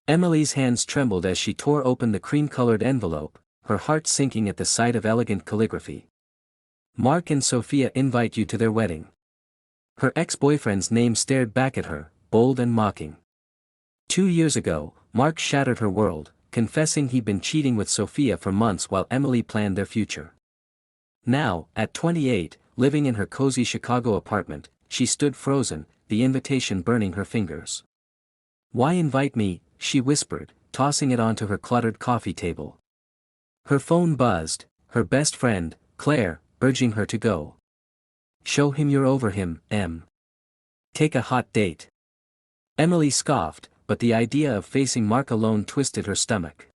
Emily's hands trembled as she tore open the cream-colored envelope, her heart sinking at the sight of elegant calligraphy. Mark and Sophia invite you to their wedding. Her ex-boyfriend's name stared back at her, bold and mocking. 2 years ago, Mark shattered her world, confessing he'd been cheating with Sophia for months while Emily planned their future. Now, at 28, living in her cozy Chicago apartment, she stood frozen, the invitation burning her fingers. "Why invite me?" she whispered, tossing it onto her cluttered coffee table. Her phone buzzed, her best friend, Claire, urging her to go. "Show him you're over him, Em. Take a hot date." Emily scoffed, but the idea of facing Mark alone twisted her stomach.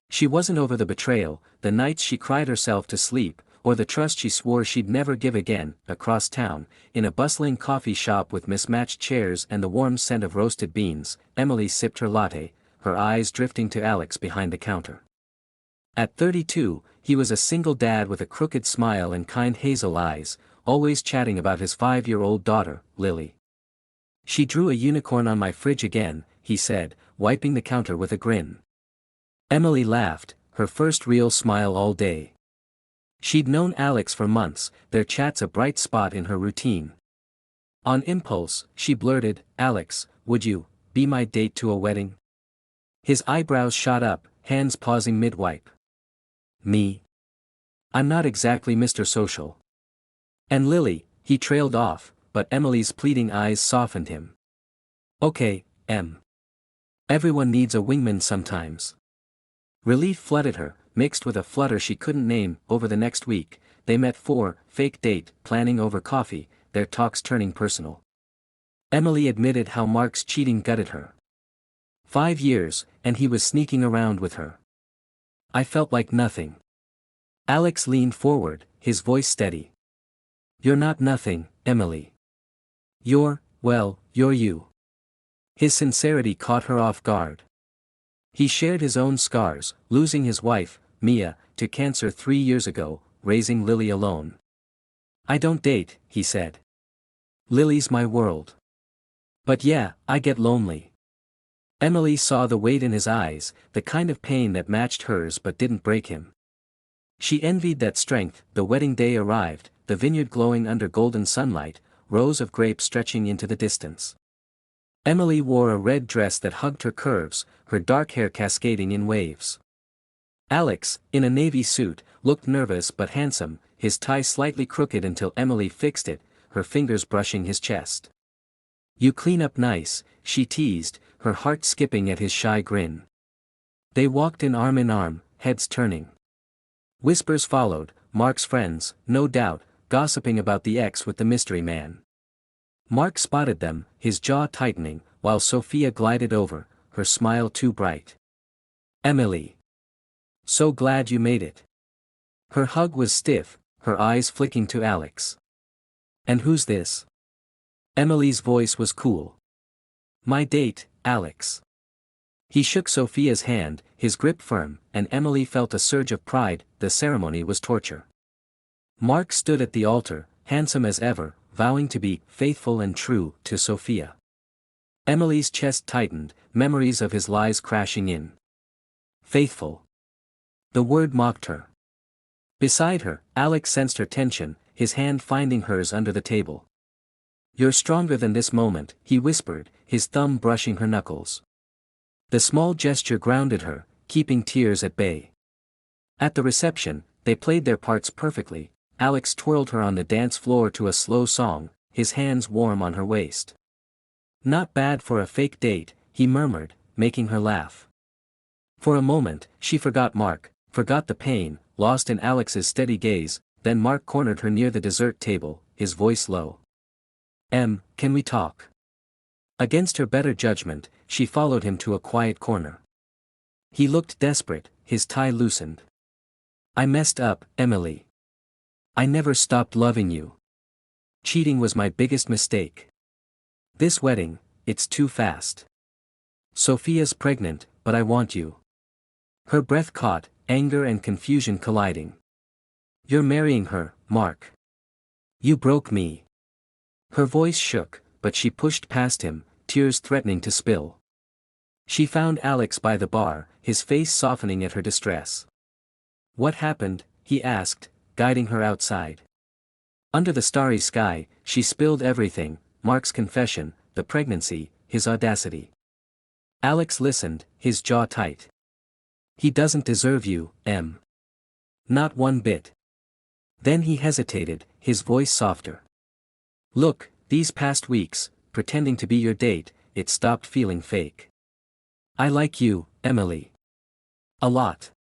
She wasn't over the betrayal, the nights she cried herself to sleep, or the trust she swore she'd never give again. Across town, in a bustling coffee shop with mismatched chairs and the warm scent of roasted beans, Emily sipped her latte, her eyes drifting to Alex behind the counter. At 32, he was a single dad with a crooked smile and kind hazel eyes, always chatting about his 5-year-old daughter, Lily. "She drew a unicorn on my fridge again," he said, wiping the counter with a grin. Emily laughed, her first real smile all day. She'd known Alex for months, their chats a bright spot in her routine. On impulse, she blurted, "Alex, would you be my date to a wedding?" His eyebrows shot up, hands pausing mid-wipe. "Me? I'm not exactly Mr. Social." "And Lily," he trailed off, but Emily's pleading eyes softened him. "Okay, Em. Everyone needs a wingman sometimes." Relief flooded her, mixed with a flutter she couldn't name. Over the next week, they met for fake date, planning over coffee, their talks turning personal. Emily admitted how Mark's cheating gutted her. 5 years, and he was sneaking around with her. "I felt like nothing." Alex leaned forward, his voice steady. "You're not nothing, Emily. You're you." His sincerity caught her off guard. He shared his own scars, losing his wife, Mia, to cancer 3 years ago, raising Lily alone. "I don't date," he said. "Lily's my world. But yeah, I get lonely." Emily saw the weight in his eyes, the kind of pain that matched hers but didn't break him. She envied that strength. The wedding day arrived, the vineyard glowing under golden sunlight, rows of grapes stretching into the distance. Emily wore a red dress that hugged her curves, her dark hair cascading in waves. Alex, in a navy suit, looked nervous but handsome, his tie slightly crooked until Emily fixed it, her fingers brushing his chest. "You clean up nice," she teased, her heart skipping at his shy grin. They walked in arm, heads turning. Whispers followed, Mark's friends, no doubt, gossiping about the ex with the mystery man. Mark spotted them, his jaw tightening, while Sophia glided over, her smile too bright. "Emily. So glad you made it." Her hug was stiff, her eyes flicking to Alex. "And who's this?" Emily's voice was cool. "My date, Alex." He shook Sophia's hand, his grip firm, and Emily felt a surge of pride. The ceremony was torture. Mark stood at the altar, handsome as ever, vowing to be faithful and true to Sophia. Emily's chest tightened, memories of his lies crashing in. Faithful. The word mocked her. Beside her, Alex sensed her tension, his hand finding hers under the table. "You're stronger than this moment," he whispered, his thumb brushing her knuckles. The small gesture grounded her, keeping tears at bay. At the reception, they played their parts perfectly. Alex twirled her on the dance floor to a slow song, his hands warm on her waist. "Not bad for a fake date," he murmured, making her laugh. For a moment, she forgot Mark, forgot the pain, lost in Alex's steady gaze. Then Mark cornered her near the dessert table, his voice low. "Em, can we talk?" Against her better judgment, she followed him to a quiet corner. He looked desperate, his tie loosened. "I messed up, Emily. I never stopped loving you. Cheating was my biggest mistake. This wedding, it's too fast. Sophia's pregnant, but I want you." Her breath caught, anger and confusion colliding. "You're marrying her, Mark. You broke me." Her voice shook, but she pushed past him, tears threatening to spill. She found Alex by the bar, his face softening at her distress. "What happened?" he asked, guiding her outside. Under the starry sky, she spilled everything: Mark's confession, the pregnancy, his audacity. Alex listened, his jaw tight. "He doesn't deserve you, Em. Not one bit." Then he hesitated, his voice softer. "Look, these past weeks, pretending to be your date, it stopped feeling fake. I like you, Emily. A lot.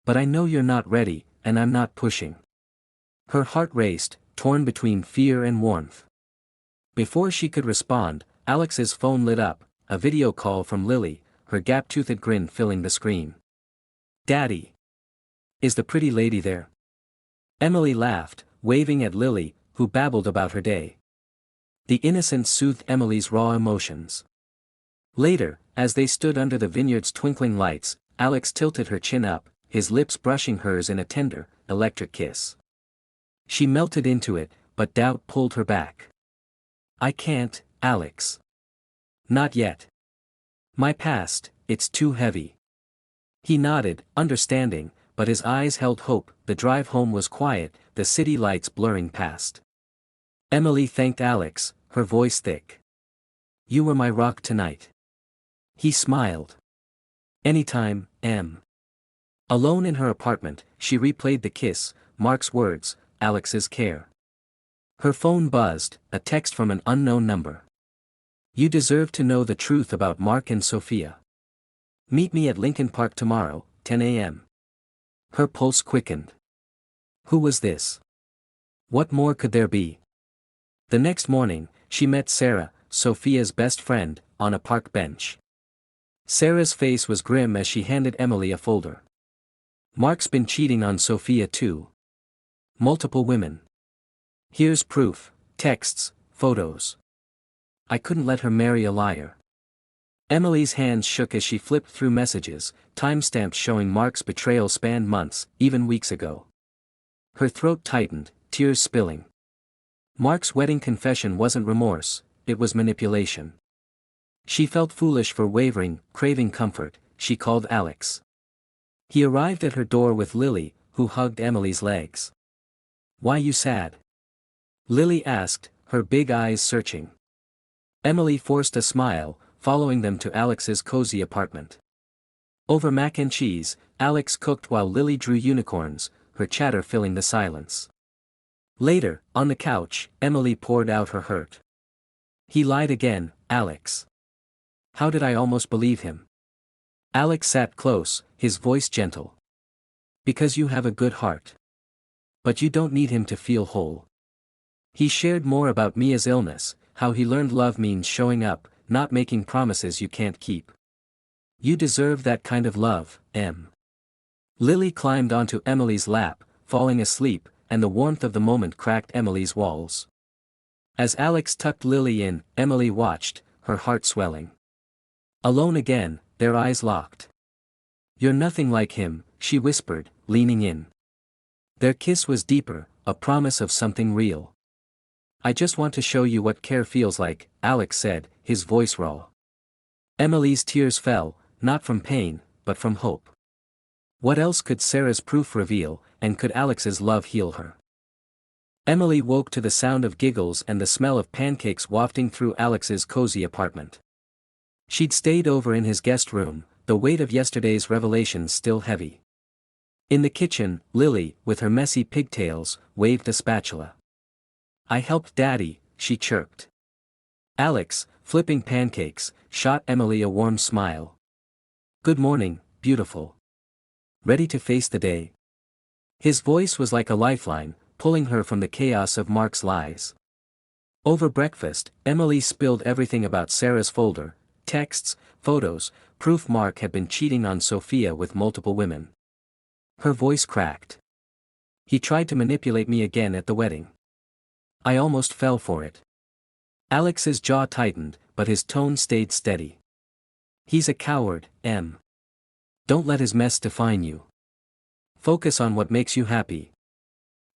But I know you're not ready, and I'm not pushing." Her heart raced, torn between fear and warmth. Before she could respond, Alex's phone lit up, a video call from Lily, her gap-toothed grin filling the screen. "Daddy. Is the pretty lady there?" Emily laughed, waving at Lily, who babbled about her day. The innocence soothed Emily's raw emotions. Later, as they stood under the vineyard's twinkling lights, Alex tilted her chin up, his lips brushing hers in a tender, electric kiss. She melted into it, but doubt pulled her back. "I can't, Alex. Not yet. My past, it's too heavy." He nodded, understanding, but his eyes held hope. The drive home was quiet, the city lights blurring past. Emily thanked Alex, her voice thick. "You were my rock tonight." He smiled. "Anytime, Em." Alone in her apartment, she replayed the kiss, Mark's words, Alex's care. Her phone buzzed, a text from an unknown number. "You deserve to know the truth about Mark and Sophia. Meet me at Lincoln Park tomorrow, 10 a.m. Her pulse quickened. Who was this? What more could there be? The next morning, she met Sarah, Sophia's best friend, on a park bench. Sarah's face was grim as she handed Emily a folder. "Mark's been cheating on Sophia too. Multiple women. Here's proof, texts, photos. I couldn't let her marry a liar." Emily's hands shook as she flipped through messages, timestamps showing Mark's betrayal spanned months, even weeks ago. Her throat tightened, tears spilling. Mark's wedding confession wasn't remorse, it was manipulation. She felt foolish for wavering, craving comfort. She called Alex. He arrived at her door with Lily, who hugged Emily's legs. "Why you sad?" Lily asked, her big eyes searching. Emily forced a smile, following them to Alex's cozy apartment. Over mac and cheese, Alex cooked while Lily drew unicorns, her chatter filling the silence. Later, on the couch, Emily poured out her hurt. "He lied again, Alex. How did I almost believe him?" Alex sat close, his voice gentle. "Because you have a good heart. But you don't need him to feel whole." He shared more about Mia's illness, how he learned love means showing up, not making promises you can't keep. "You deserve that kind of love, Em." Lily climbed onto Emily's lap, falling asleep, and the warmth of the moment cracked Emily's walls. As Alex tucked Lily in, Emily watched, her heart swelling. Alone again, their eyes locked. "You're nothing like him," she whispered, leaning in. Their kiss was deeper, a promise of something real. "I just want to show you what care feels like," Alex said, his voice raw. Emily's tears fell, not from pain, but from hope. What else could Sarah's proof reveal, and could Alex's love heal her? Emily woke to the sound of giggles and the smell of pancakes wafting through Alex's cozy apartment. She'd stayed over in his guest room, the weight of yesterday's revelations still heavy. In the kitchen, Lily, with her messy pigtails, waved a spatula. "I helped Daddy," she chirped. Alex, flipping pancakes, shot Emily a warm smile. "Good morning, beautiful. Ready to face the day?" His voice was like a lifeline, pulling her from the chaos of Mark's lies. Over breakfast, Emily spilled everything about Sarah's folder, texts, photos, proof Mark had been cheating on Sophia with multiple women. Her voice cracked. "He tried to manipulate me again at the wedding. I almost fell for it." Alex's jaw tightened, but his tone stayed steady. "He's a coward, Em. Don't let his mess define you. Focus on what makes you happy."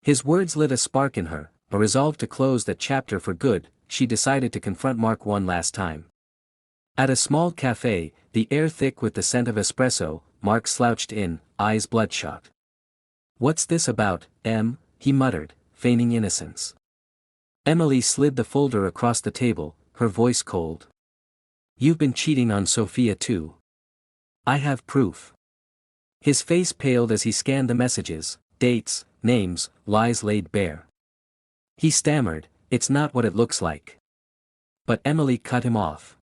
His words lit a spark in her, a resolve to close that chapter for good. She decided to confront Mark one last time. At a small cafe, the air thick with the scent of espresso, Mark slouched in, eyes bloodshot. "What's this about, Em?" he muttered, feigning innocence. Emily slid the folder across the table, her voice cold. "You've been cheating on Sophia too. I have proof." His face paled as he scanned the messages, dates, names, lies laid bare. He stammered, "It's not what it looks like." But Emily cut him off.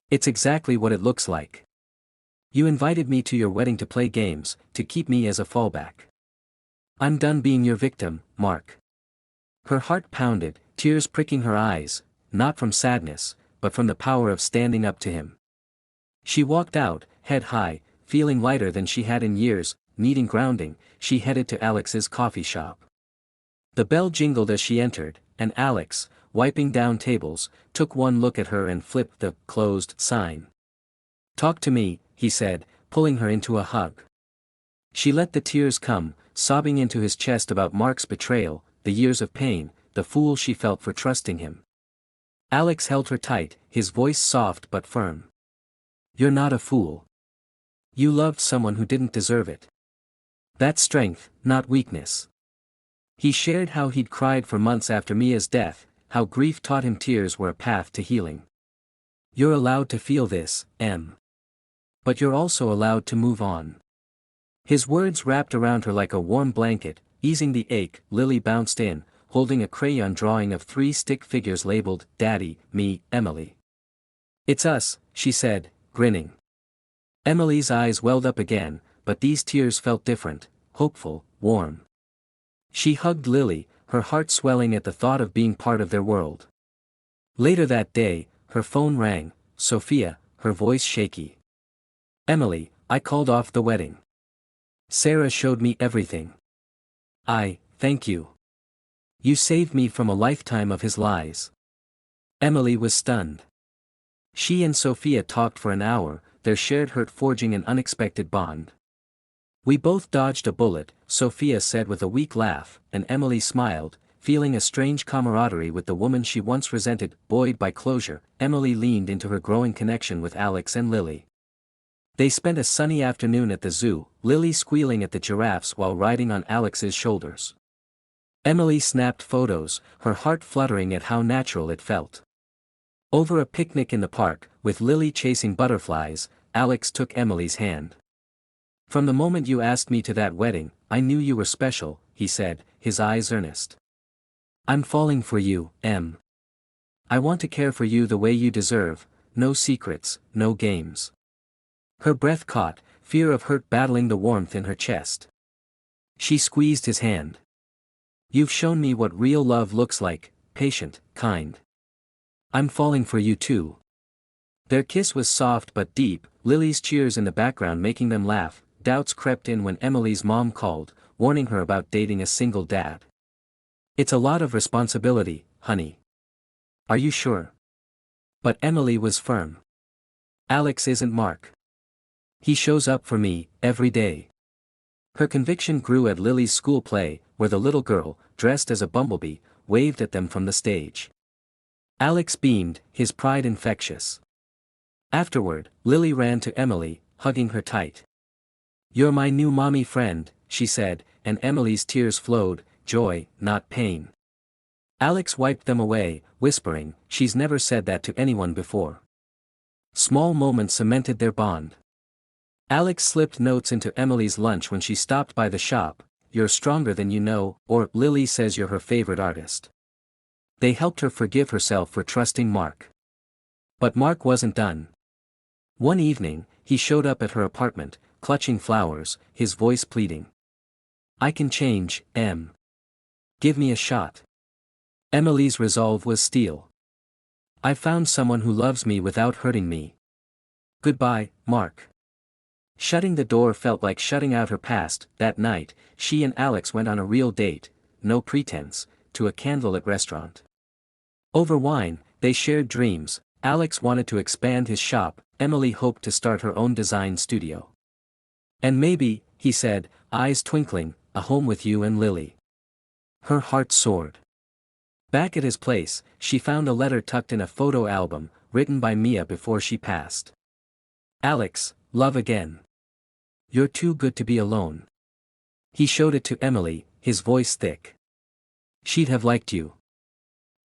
"It's exactly what it looks like. You invited me to your wedding to play games, to keep me as a fallback. I'm done being your victim, Mark." Her heart pounded, tears pricking her eyes, not from sadness, but from the power of standing up to him. She walked out, head high, feeling lighter than she had in years. Needing grounding, she headed to Alex's coffee shop. The bell jingled as she entered, and Alex, wiping down tables, took one look at her and flipped the "closed" sign. "Talk to me," he said, pulling her into a hug. She let the tears come, sobbing into his chest about Mark's betrayal, the years of pain, the fool she felt for trusting him. Alex held her tight, his voice soft but firm. "You're not a fool. You loved someone who didn't deserve it. That's strength, not weakness." He shared how he'd cried for months after Mia's death, how grief taught him tears were a path to healing. "You're allowed to feel this, Em. But you're also allowed to move on." His words wrapped around her like a warm blanket, easing the ache. Lily bounced in, holding a crayon drawing of 3 stick figures labeled, "Daddy, me, Emily." "It's us," she said, grinning. Emily's eyes welled up again, but these tears felt different, hopeful, warm. She hugged Lily, her heart swelling at the thought of being part of their world. Later that day, her phone rang, Sophia, her voice shaky. "Emily, I called off the wedding. Sarah showed me everything. Thank you. You saved me from a lifetime of his lies." Emily was stunned. She and Sophia talked for an hour, their shared hurt forging an unexpected bond. "We both dodged a bullet," Sophia said with a weak laugh, and Emily smiled, feeling a strange camaraderie with the woman she once resented. Buoyed by closure, Emily leaned into her growing connection with Alex and Lily. They spent a sunny afternoon at the zoo, Lily squealing at the giraffes while riding on Alex's shoulders. Emily snapped photos, her heart fluttering at how natural it felt. Over a picnic in the park, with Lily chasing butterflies, Alex took Emily's hand. "From the moment you asked me to that wedding, I knew you were special," he said, his eyes earnest. "I'm falling for you, Em. I want to care for you the way you deserve, no secrets, no games." Her breath caught, fear of hurt battling the warmth in her chest. She squeezed his hand. "You've shown me what real love looks like, patient, kind. I'm falling for you too." Their kiss was soft but deep, Lily's cheers in the background making them laugh. Doubts crept in when Emily's mom called, warning her about dating a single dad. "It's a lot of responsibility, honey. Are you sure?" But Emily was firm. "Alex isn't Mark. He shows up for me, every day." Her conviction grew at Lily's school play, where the little girl, dressed as a bumblebee, waved at them from the stage. Alex beamed, his pride infectious. Afterward, Lily ran to Emily, hugging her tight. "You're my new mommy friend," she said, and Emily's tears flowed, joy, not pain. Alex wiped them away, whispering, "She's never said that to anyone before." Small moments cemented their bond. Alex slipped notes into Emily's lunch when she stopped by the shop, "You're stronger than you know," or "Lily says you're her favorite artist." They helped her forgive herself for trusting Mark. But Mark wasn't done. One evening, he showed up at her apartment, clutching flowers, his voice pleading. "I can change, Em. Give me a shot." Emily's resolve was steel. "I found someone who loves me without hurting me. Goodbye, Mark." Shutting the door felt like shutting out her past. That night, she and Alex went on a real date, no pretense, to a candlelit restaurant. Over wine, they shared dreams. Alex wanted to expand his shop, Emily hoped to start her own design studio. "And maybe," he said, eyes twinkling, "a home with you and Lily." Her heart soared. Back at his place, she found a letter tucked in a photo album, written by Mia before she passed. Alex, love again. You're too good to be alone. He showed it to Emily, his voice thick. She'd have liked you.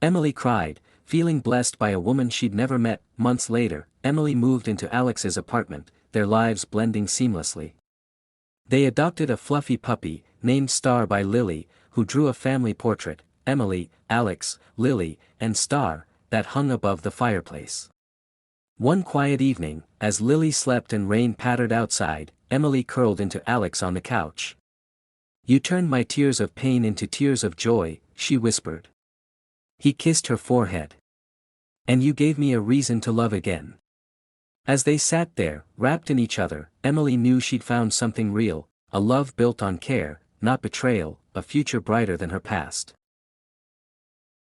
Emily cried, feeling blessed by a woman she'd never met. Months later, Emily moved into Alex's apartment, their lives blending seamlessly. They adopted a fluffy puppy, named Star by Lily, who drew a family portrait, Emily, Alex, Lily, and Star, that hung above the fireplace. One quiet evening, as Lily slept and rain pattered outside, Emily curled into Alex on the couch. You turned my tears of pain into tears of joy, she whispered. He kissed her forehead. And you gave me a reason to love again. As they sat there, wrapped in each other, Emily knew she'd found something real, a love built on care, not betrayal, a future brighter than her past.